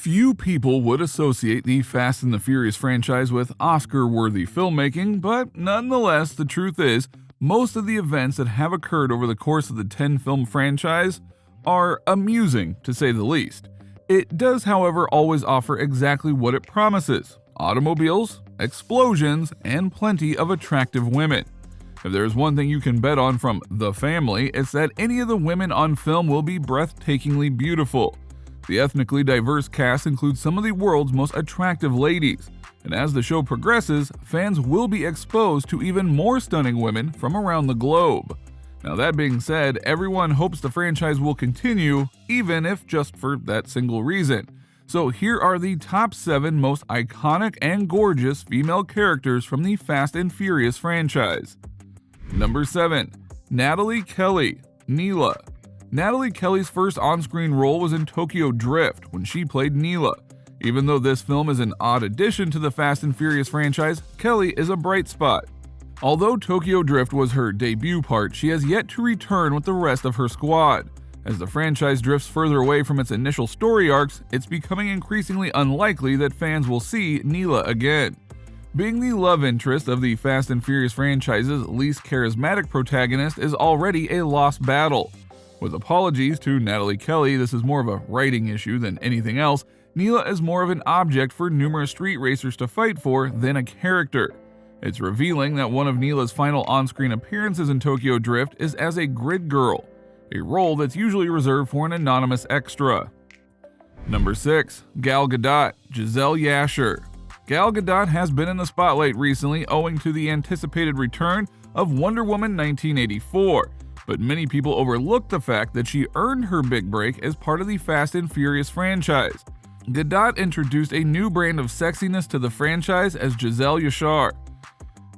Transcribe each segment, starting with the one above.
Few people would associate the Fast and the Furious franchise with Oscar-worthy filmmaking, but nonetheless, the truth is, most of the events that have occurred over the course of the 10-film franchise are amusing, to say the least. It does, however, always offer exactly what it promises: automobiles, explosions, and plenty of attractive women. If there is one thing you can bet on from The Family, it's that any of the women on film will be breathtakingly beautiful. The ethnically diverse cast includes some of the world's most attractive ladies, and as the show progresses, fans will be exposed to even more stunning women from around the globe. Now that being said, everyone hopes the franchise will continue, even if just for that single reason. So here are the top 7 most iconic and gorgeous female characters from the Fast and Furious franchise. Number 7. Nathalie Kelly, NEELA. Nathalie Kelly's first on-screen role was in Tokyo Drift, when she played NEELA. Even though this film is an odd addition to the Fast and Furious franchise, Kelly is a bright spot. Although Tokyo Drift was her debut part, she has yet to return with the rest of her squad. As the franchise drifts further away from its initial story arcs, it's becoming increasingly unlikely that fans will see NEELA again. Being the love interest of the Fast and Furious franchise's least charismatic protagonist is already a lost battle. With apologies to Nathalie Kelly, this is more of a writing issue than anything else. NEELA is more of an object for numerous street racers to fight for than a character. It's revealing that one of NEELA's final on-screen appearances in Tokyo Drift is as a grid girl, a role that's usually reserved for an anonymous extra. Number 6. Gal Gadot, Gisele YASHER. Gal Gadot has been in the spotlight recently owing to the anticipated return of Wonder Woman 1984. But many people overlook the fact that she earned her big break as part of the Fast and Furious franchise. Gadot introduced a new brand of sexiness to the franchise as Gisele YASHER.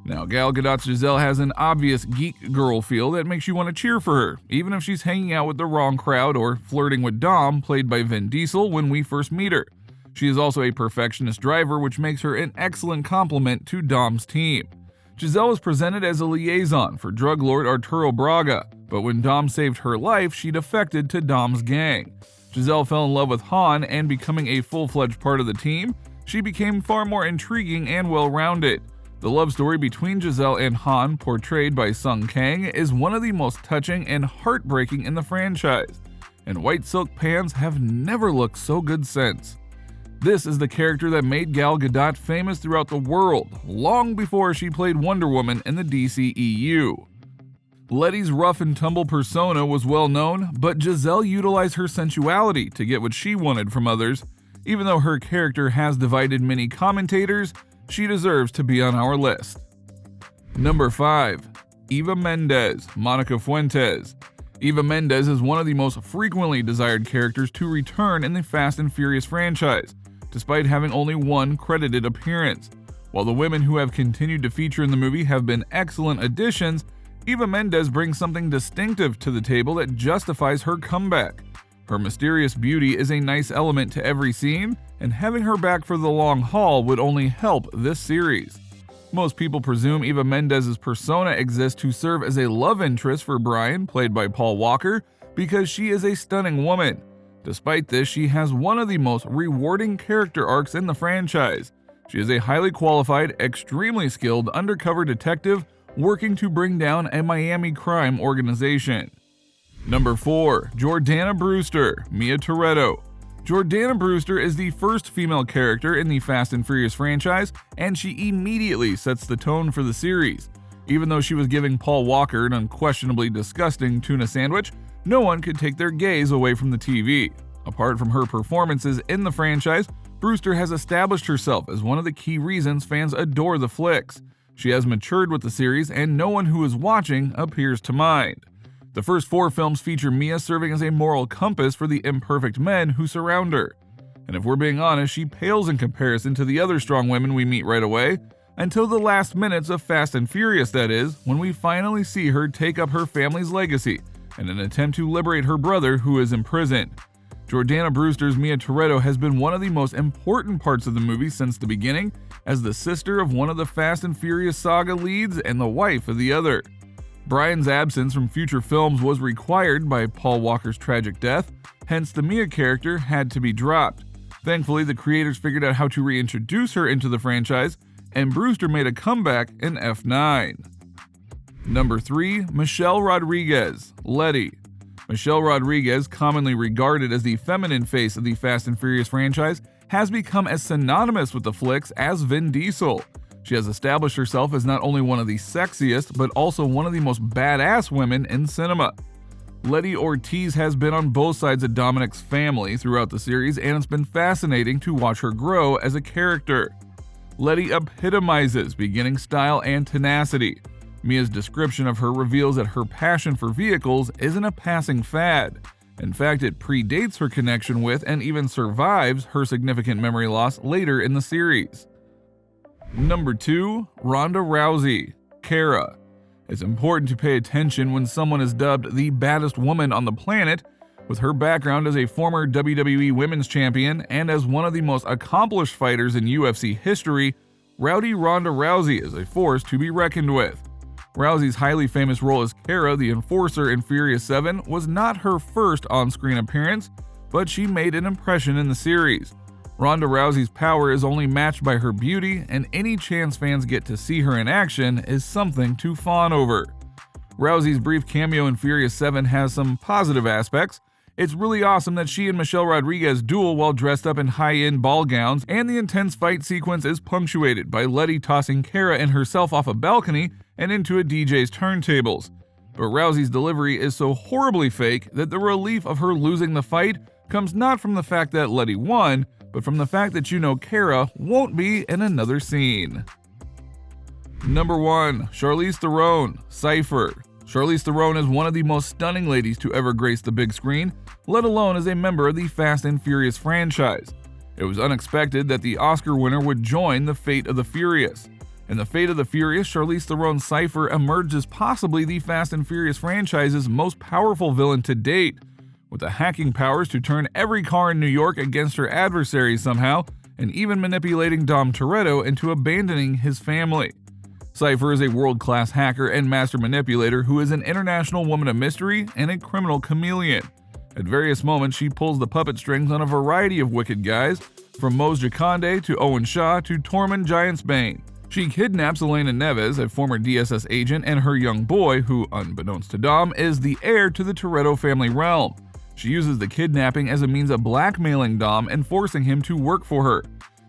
Now, Gal Gadot's Gisele has an obvious geek girl feel that makes you want to cheer for her, even if she's hanging out with the wrong crowd or flirting with Dom, played by Vin Diesel, when we first meet her. She is also a perfectionist driver, which makes her an excellent complement to Dom's team. Gisele was presented as a liaison for drug lord Arturo Braga, but when Dom saved her life, she defected to Dom's gang. Gisele fell in love with Han, and becoming a full-fledged part of the team, she became far more intriguing and well-rounded. The love story between Gisele and Han, portrayed by Sung Kang, is one of the most touching and heartbreaking in the franchise, and white silk pants have never looked so good since. This is the character that made Gal Gadot famous throughout the world, long before she played Wonder Woman in the DCEU. Letty's rough and tumble persona was well known, but Gisele utilized her sensuality to get what she wanted from others. Even though her character has divided many commentators, she deserves to be on our list. Number 5. Eva Mendes, Monica Fuentes. Eva Mendes is one of the most frequently desired characters to return in the Fast and Furious franchise, despite having only one credited appearance. While the women who have continued to feature in the movie have been excellent additions, Eva Mendes brings something distinctive to the table that justifies her comeback. Her mysterious beauty is a nice element to every scene, and having her back for the long haul would only help this series. Most people presume Eva Mendes' persona exists to serve as a love interest for Brian, played by Paul Walker, because she is a stunning woman. Despite this, she has one of the most rewarding character arcs in the franchise. She is a highly qualified, extremely skilled undercover detective working to bring down a Miami crime organization. Number 4. Jordana Brewster, Mia Toretto. Jordana Brewster is the first female character in the Fast and Furious franchise, and she immediately sets the tone for the series. Even though she was giving Paul Walker an unquestionably disgusting tuna sandwich, no one could take their gaze away from the TV. Apart from her performances in the franchise, Brewster has established herself as one of the key reasons fans adore the flicks. She has matured with the series, and no one who is watching appears to mind. The first 4 films feature Mia serving as a moral compass for the imperfect men who surround her. And if we're being honest, she pales in comparison to the other strong women we meet right away, until the last minutes of Fast and Furious, that is, when we finally see her take up her family's legacy in an attempt to liberate her brother who is imprisoned. Jordana Brewster's Mia Toretto has been one of the most important parts of the movie since the beginning, as the sister of one of the Fast and Furious saga leads and the wife of the other. Brian's absence from future films was required by Paul Walker's tragic death, hence the Mia character had to be dropped. Thankfully, the creators figured out how to reintroduce her into the franchise, and Brewster made a comeback in F9. Number 3. Michelle Rodriguez, Letty. Michelle Rodriguez, commonly regarded as the feminine face of the Fast and Furious franchise, has become as synonymous with the flicks as Vin Diesel. She has established herself as not only one of the sexiest, but also one of the most badass women in cinema. Letty Ortiz has been on both sides of Dominic's family throughout the series, and it's been fascinating to watch her grow as a character. Letty epitomizes beginning style and tenacity. Mia's description of her reveals that her passion for vehicles isn't a passing fad. In fact, it predates her connection with and even survives her significant memory loss later in the series. Number 2. Ronda Rousey, Kara. It's important to pay attention when someone is dubbed the baddest woman on the planet. With her background as a former WWE Women's Champion and as one of the most accomplished fighters in UFC history, Rowdy Ronda Rousey is a force to be reckoned with. Rousey's highly famous role as Kara, the Enforcer in Furious 7, was not her first on-screen appearance, but she made an impression in the series. Ronda Rousey's power is only matched by her beauty, and any chance fans get to see her in action is something to fawn over. Rousey's brief cameo in Furious 7 has some positive aspects. It's really awesome that she and Michelle Rodriguez duel while dressed up in high-end ball gowns, and the intense fight sequence is punctuated by Letty tossing Kara and herself off a balcony and into a DJ's turntables. But Rousey's delivery is so horribly fake that the relief of her losing the fight comes not from the fact that Letty won, but from the fact that you know Kara won't be in another scene. Number 1. Charlize Theron, CIPHER. Charlize Theron is one of the most stunning ladies to ever grace the big screen, let alone as a member of the Fast and Furious franchise. It was unexpected that the Oscar winner would join the Fate of the Furious. In the Fate of the Furious, Charlize Theron's CIPHER emerged as possibly the Fast and Furious franchise's most powerful villain to date, with the hacking powers to turn every car in New York against her adversaries somehow, and even manipulating Dom Toretto into abandoning his family. CIPHER is a world-class hacker and master manipulator who is an international woman of mystery and a criminal chameleon. At various moments, she pulls the puppet strings on a variety of wicked guys, from Mose Jaconde to Owen Shaw to Tormund Giantsbane. She kidnaps Elena Neves, a former DSS agent, and her young boy, who, unbeknownst to Dom, is the heir to the Toretto family realm. She uses the kidnapping as a means of blackmailing Dom and forcing him to work for her.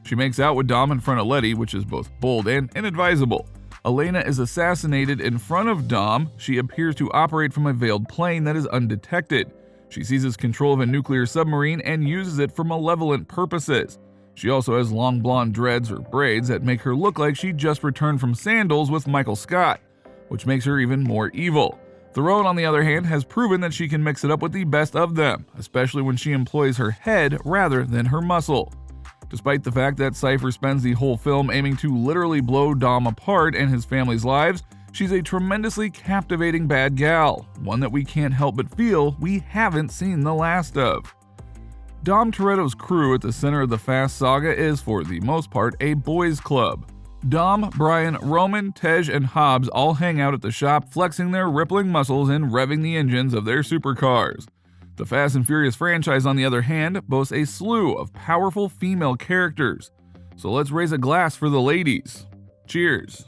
She makes out with Dom in front of Letty, which is both bold and inadvisable. Elena is assassinated in front of Dom. She appears to operate from a veiled plane that is undetected. She seizes control of a nuclear submarine and uses it for malevolent purposes. She also has long blonde dreads or braids that make her look like she just returned from sandals with Michael Scott, which makes her even more evil. Theron, on the other hand, has proven that she can mix it up with the best of them, especially when she employs her head rather than her muscle. Despite the fact that CIPHER spends the whole film aiming to literally blow Dom apart and his family's lives, she's a tremendously captivating bad gal, one that we can't help but feel we haven't seen the last of. Dom Toretto's crew at the center of the Fast saga is, for the most part, a boys' club. Dom, Brian, Roman, Tej, and Hobbs all hang out at the shop, flexing their rippling muscles and revving the engines of their supercars. The Fast and Furious franchise, on the other hand, boasts a slew of powerful female characters. So let's raise a glass for the ladies. Cheers.